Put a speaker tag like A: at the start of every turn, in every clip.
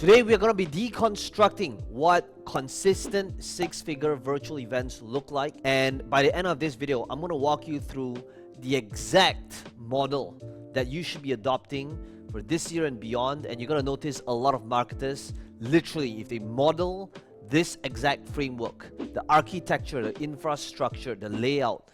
A: Today we are going to be deconstructing what consistent six-figure virtual events look like, and by the end of this video I'm going to walk you through the exact model that you should be adopting for this year and beyond. And you're going to notice a lot of marketers, literally, if they model this exact framework, the architecture, the infrastructure, the layout,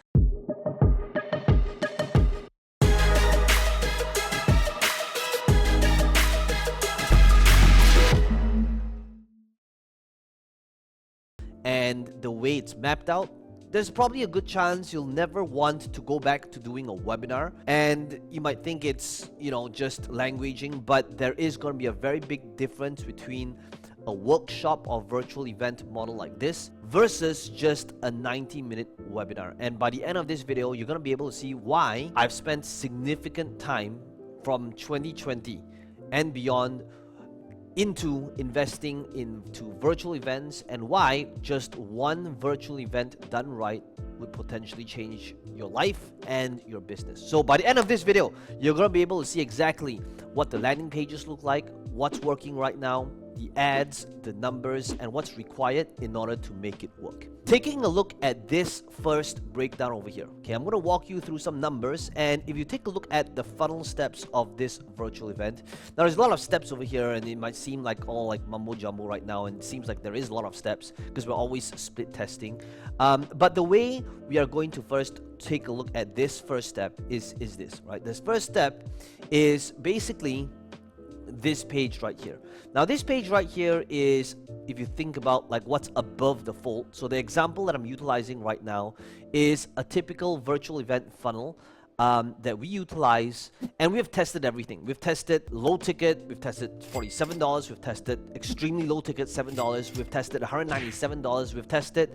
A: and the way it's mapped out, there's probably a good chance you'll never want to go back to doing a webinar. And you might think it's, just languaging, but there is going to be a very big difference between a workshop or virtual event model like this versus just a 90-minute webinar. And by the end of this video, you're going to be able to see why I've spent significant time from 2020 and beyond into investing into virtual events, and why just one virtual event done right would potentially change your life and your business. So by the end of this video, you're going to be able to see exactly what the landing pages look like, what's working right now, the ads, the numbers, and what's required in order to make it work. Taking a look at this first breakdown over here, okay, I'm going to walk you through some numbers. And if you take a look at the funnel steps of this virtual event, now there's a lot of steps over here, and it might seem like all like mumbo jumbo right now, and it seems like there is a lot of steps because we're always split testing. But the way we are going to first take a look at this first step is this, right? This first step is basically this page right here. Now this page right here is, if you think about like what's above the fold, so the example that I'm utilizing right now is a typical virtual event funnel that we utilize, and we have tested everything. We've tested low ticket, we've tested $47, we've tested extremely low ticket $7, we've tested $197, we've tested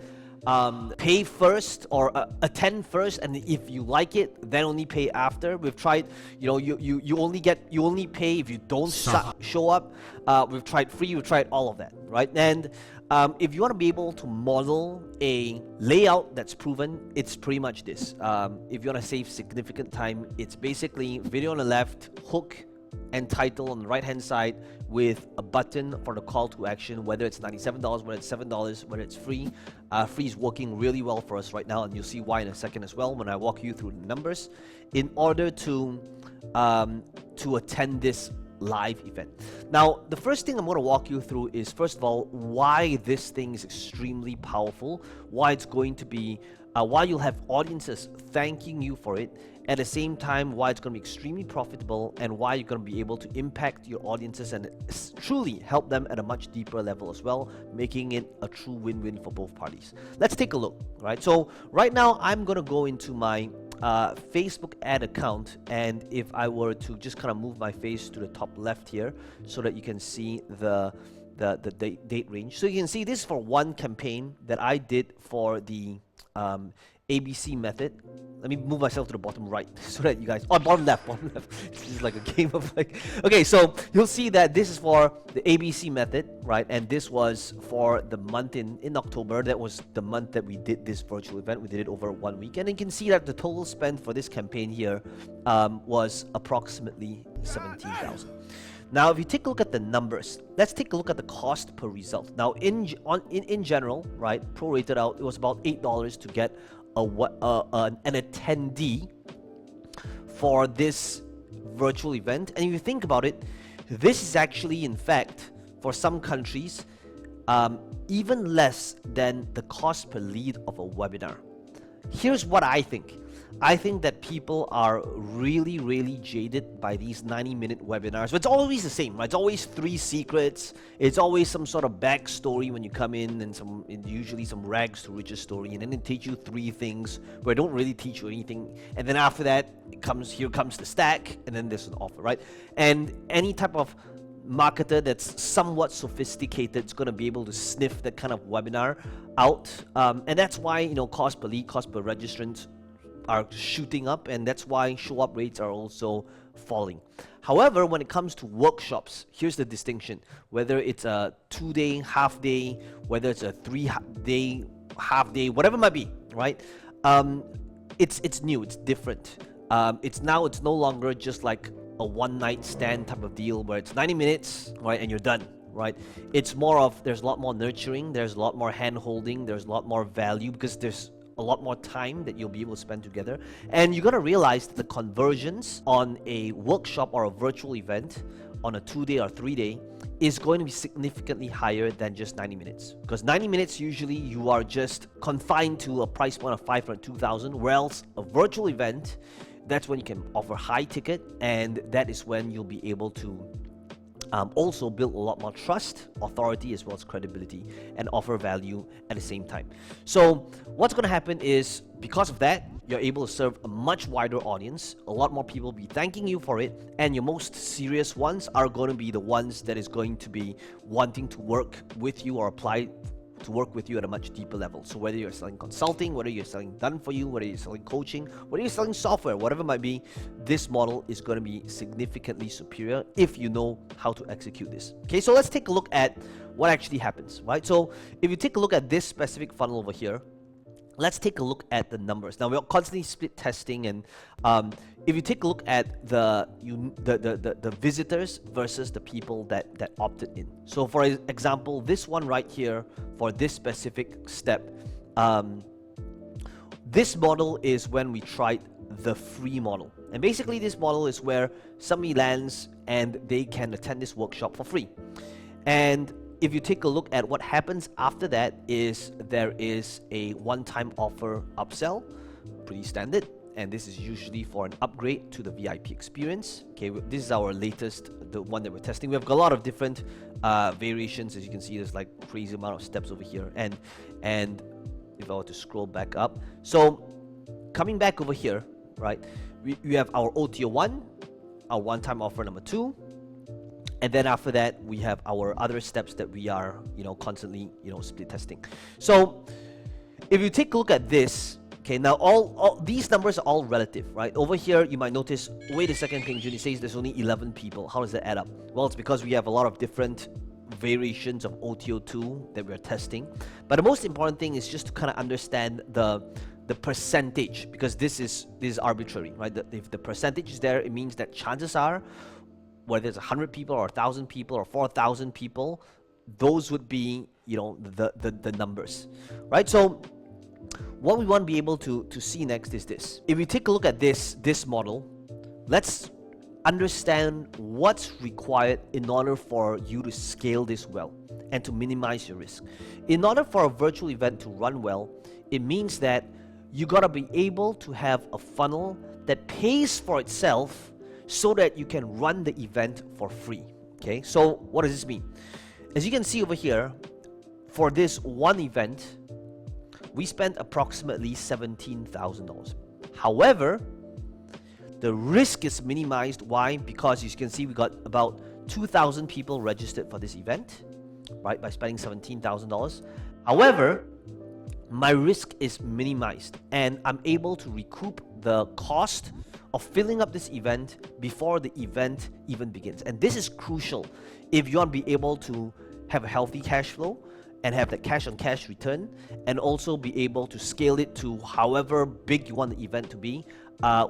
A: pay first or attend first, and if you like it then only pay after. We've tried, you only pay if you don't show up. We've tried free, we've tried all of that, right? And if you want to be able to model a layout that's proven, it's pretty much this. If you want to save significant time, it's basically video on the left, hook and title on the right hand side with a button for the call to action, whether it's $97, whether it's $7, whether it's free. Free is working really well for us right now, and you'll see why in a second as well when I walk you through the numbers in order to attend this live event. Now the first thing I'm going to walk you through is, first of all, why this thing is extremely powerful, why it's going to be why you'll have audiences thanking you for it, at the same time why it's going to be extremely profitable, and why you're going to be able to impact your audiences and truly help them at a much deeper level as well, making it a true win-win for both parties. Let's take a look, right? So right now I'm going to go into my Facebook ad account, and if I were to just kind of move my face to the top left here so that you can see the date range. So you can see this is for one campaign that I did for the ABC method. Let me move myself to the bottom right so that you guys, bottom left. This is like a game of like, okay, so you'll see that this is for the ABC method, right? And this was for the month in October. That was the month that we did this virtual event. We did it over 1 week, and you can see that the total spend for this campaign here was approximately $17,000. Now, if you take a look at the numbers, let's take a look at the cost per result. Now, in general, right, prorated out, it was about $8 to get an attendee for this virtual event. And if you think about it, this is actually, in fact, for some countries, even less than the cost per lead of a webinar. Here's what I think. I think that people are really, really jaded by these 90-minute webinars. But it's always the same, right? It's always 3 secrets. It's always some sort of backstory when you come in, and usually some rags to riches story, and then they teach you 3 things where they don't really teach you anything. And then after that, here comes the stack, and then there's an offer, right? And any type of marketer that's somewhat sophisticated is going to be able to sniff that kind of webinar out, and that's why cost per lead, cost per registrant are shooting up, and that's why show up rates are also falling. However, when it comes to workshops, here's the distinction: whether it's a 2-day, half-day, whether it's a 3-day, half-day, whatever it might be, right? It's new, it's different. It's no longer just like a one-night stand type of deal where it's 90 minutes, right, and you're done, right? It's more of, there's a lot more nurturing, there's a lot more hand holding, there's a lot more value, because there's a lot more time that you'll be able to spend together. And you're gonna realize that the conversions on a workshop or a virtual event on a 2-day or 3-day is going to be significantly higher than just 90 minutes. Because 90 minutes, usually you are just confined to a price point of 500, 2,000, whereas a virtual event, that's when you can offer high ticket, and that is when you'll be able to also build a lot more trust, authority, as well as credibility, and offer value at the same time. So what's going to happen is, because of that, you're able to serve a much wider audience. A lot more people will be thanking you for it, and your most serious ones are going to be the ones that is going to be wanting to work with you or apply to work with you at a much deeper level. So whether you're selling consulting, whether you're selling done for you, whether you're selling coaching, whether you're selling software, whatever it might be, this model is going to be significantly superior if you know how to execute this. Okay, so let's take a look at what actually happens, right? So if you take a look at this specific funnel over here, let's take a look at the numbers. Now, we're constantly split testing, and if you take a look at the visitors versus the people that opted in. So for example, this one right here, for this specific step, this model is when we tried the free model. And basically this model is where somebody lands and they can attend this workshop for free. And if you take a look at what happens after that, is there is a one-time offer upsell, pretty standard, and this is usually for an upgrade to the VIP experience. Okay, this is our latest, the one that we're testing. We have got a lot of different variations. As you can see, there's like crazy amount of steps over here, and if I were to scroll back up, so coming back over here, right, we have our OTO 1, our one-time offer number 2. And then after that, we have our other steps that we are, constantly, split testing. So if you take a look at this, okay, now all these numbers are all relative, right? Over here, you might notice, wait a second, Peng Joon says there's only 11 people. How does that add up? Well, it's because we have a lot of different variations of OTO2 that we're testing. But the most important thing is just to kind of understand the percentage, because this is arbitrary, right? If the percentage is there, it means that chances are, whether it's 100 people or 1,000 people or 4,000 people, those would be, the numbers, right? So what we want to be able to see next is this. If we take a look at this model, let's understand what's required in order for you to scale this well and to minimize your risk. In order for a virtual event to run well, it means that you got to be able to have a funnel that pays for itself, so that you can run the event for free. Okay, so what does this mean? As you can see over here, for this one event, we spent approximately $17,000. However, the risk is minimized. Why? Because as you can see, we got about 2,000 people registered for this event, right, by spending $17,000. However, my risk is minimized, and I'm able to recoup the cost of filling up this event before the event even begins. And this is crucial if you want to be able to have a healthy cash flow and have that cash on cash return, and also be able to scale it to however big you want the event to be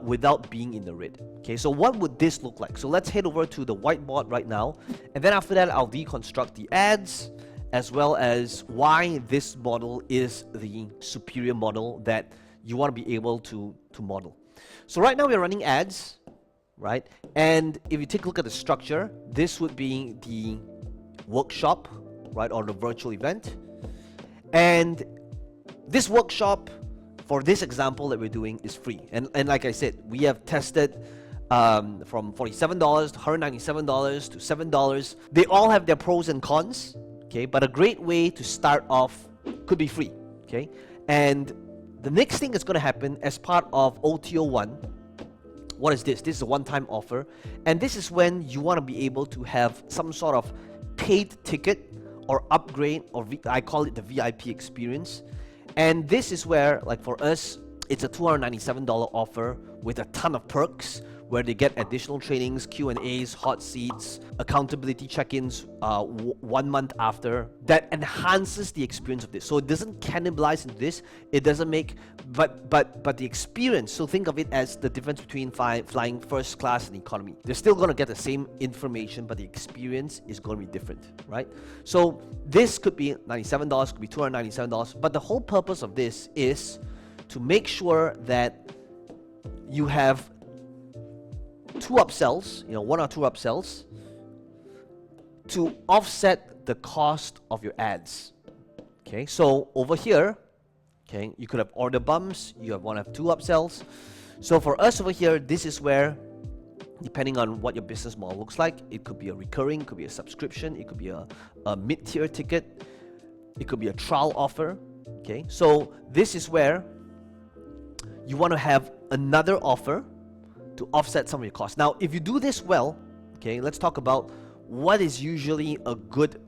A: without being in the red. Okay, so what would this look like? So let's head over to the whiteboard right now, and then after that I'll deconstruct the ads, as well as why this model is the superior model that you want to be able to model. So right now we're running ads, right? And if you take a look at the structure, this would be the workshop, right, or the virtual event. And this workshop, for this example that we're doing, is free. And like I said, we have tested from $47 to $197 to $7. They all have their pros and cons, okay? But a great way to start off could be free, okay? And the next thing that's going to happen as part of OTO1, what is this? This is a one-time offer, and this is when you want to be able to have some sort of paid ticket or upgrade, or I call it the VIP experience. And this is where, like for us, it's a $297 offer with a ton of perks, where they get additional trainings, Q&As, hot seats, accountability check-ins 1 month after. That enhances the experience of this. So it doesn't cannibalize into this. It doesn't make, but the experience. So think of it as the difference between flying first class and economy. They're still going to get the same information, but the experience is going to be different, right? So this could be $97, could be $297, but the whole purpose of this is to make sure that you have 2 upsells, 1 or 2 upsells to offset the cost of your ads. Okay, so over here, okay, you could have order bumps, you want to have 2 upsells. So for us over here, this is where, depending on what your business model looks like, it could be a recurring, it could be a subscription, it could be a mid-tier ticket, it could be a trial offer. Okay, so this is where you want to have another offer to offset some of your costs. Now, if you do this well, okay, let's talk about what is usually a good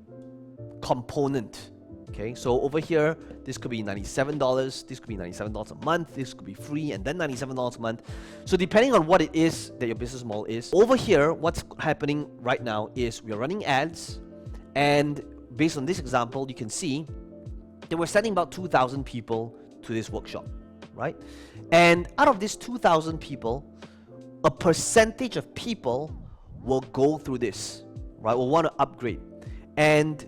A: component. Okay, so over here, this could be $97, this could be $97 a month, this could be free, and then $97 a month. So depending on what it is that your business model is, over here, what's happening right now is we are running ads, and based on this example, you can see that we're sending about 2,000 people to this workshop, right? And out of these 2,000 people, a percentage of people will go through this, right? Will want to upgrade. And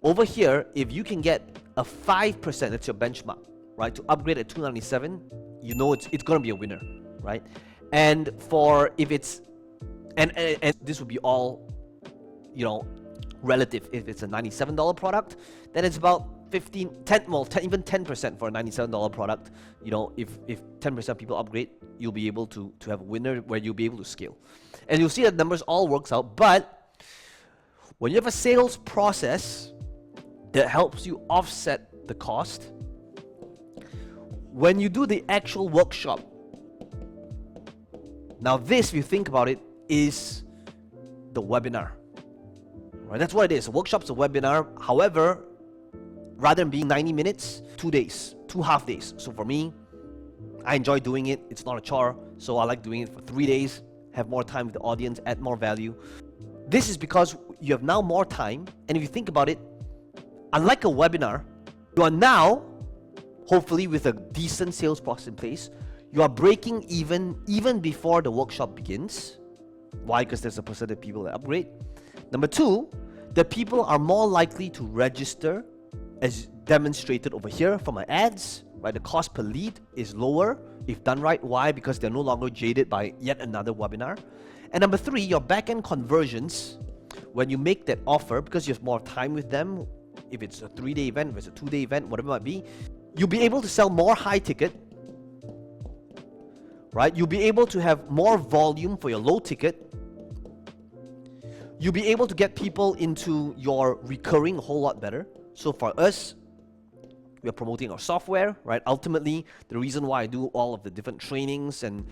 A: over here, if you can get a 5%, that's your benchmark, right? To upgrade at $297, you know it's going to be a winner, right? And for if it's, and this would be all, relative. If it's a $97 product, then it's about 15, 10, well, 10, even 10% for a $97 product. If 10% people upgrade, you'll be able to have a winner where you'll be able to scale. And you'll see that numbers all works out. But when you have a sales process that helps you offset the cost, when you do the actual workshop, now this, if you think about it, is the webinar. Right? That's what it is. A workshop's a webinar. However, rather than being 90 minutes, 2 days, 2 half days. So for me, I enjoy doing it. It's not a chore. So I like doing it for 3 days, have more time with the audience, add more value. This is because you have now more time. And if you think about it, unlike a webinar, you are now, hopefully with a decent sales process in place, you are breaking even before the workshop begins. Why? Because there's a percentage of people that upgrade. Number 2, the people are more likely to register, as demonstrated over here from my ads, right? The cost per lead is lower if done right. Why? Because they're no longer jaded by yet another webinar. And number 3, your back-end conversions, when you make that offer, because you have more time with them, if it's a 3-day event, if it's a 2-day event, whatever it might be, you'll be able to sell more high ticket, right? You'll be able to have more volume for your low ticket. You'll be able to get people into your recurring a whole lot better. So for us, we are promoting our software, right? Ultimately, the reason why I do all of the different trainings and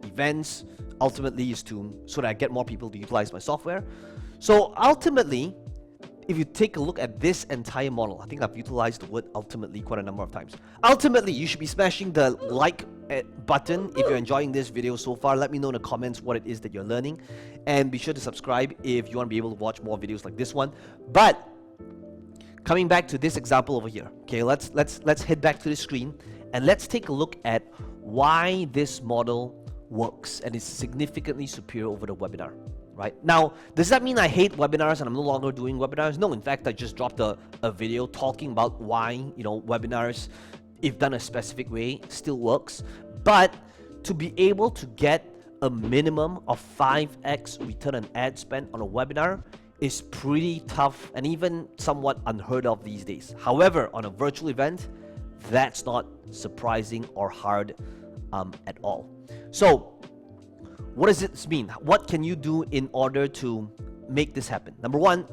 A: events, ultimately is so that I get more people to utilize my software. So ultimately, if you take a look at this entire model, I think I've utilized the word ultimately quite a number of times. Ultimately, you should be smashing the like button if you're enjoying this video so far. Let me know in the comments what it is that you're learning, and be sure to subscribe if you want to be able to watch more videos like this one. But coming back to this example over here, okay, let's head back to the screen and let's take a look at why this model works and is significantly superior over the webinar. Right? Now, does that mean I hate webinars and I'm no longer doing webinars? No, in fact, I just dropped a video talking about why, webinars, if done a specific way, still works. But to be able to get a minimum of 5x return on ad spend on a webinar is pretty tough and even somewhat unheard of these days. However, on a virtual event, that's not surprising or hard at all. So, what does this mean? What can you do in order to make this happen? Number 1,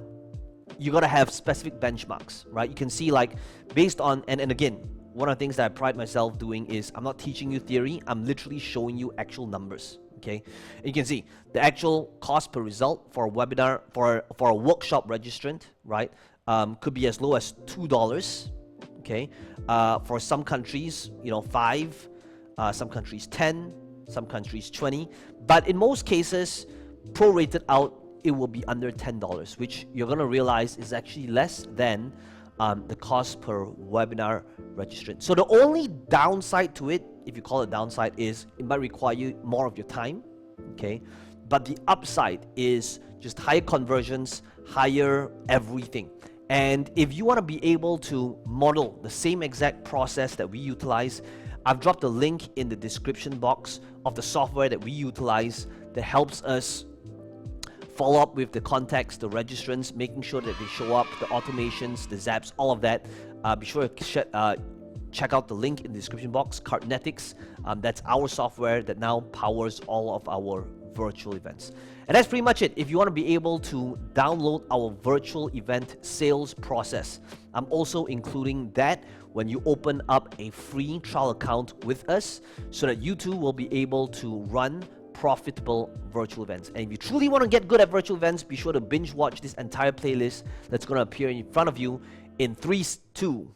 A: you got to have specific benchmarks, right? You can see, like, based on, and again, one of the things that I pride myself doing is I'm not teaching you theory, I'm literally showing you actual numbers, okay? And you can see the actual cost per result for a webinar, for a workshop registrant, right? Could be as low as $2, okay? For some countries, 5, some countries 10, some countries 20, but in most cases, prorated out, it will be under $10, which you're going to realize is actually less than the cost per webinar registrant. So the only downside to it, if you call it downside, is it might require you more of your time, okay? But the upside is just higher conversions, higher everything. And if you want to be able to model the same exact process that we utilize, I've dropped a link in the description box of the software that we utilize that helps us follow up with the contacts, the registrants, making sure that they show up, the automations, the zaps, all of that. Be sure to check out the link in the description box, Cardnetics. That's our software that now powers all of our virtual events. And that's pretty much it. If you want to be able to download our virtual event sales process, I'm also including that when you open up a free trial account with us so that you too will be able to run profitable virtual events. And if you truly want to get good at virtual events, be sure to binge watch this entire playlist that's going to appear in front of you in 3, 2,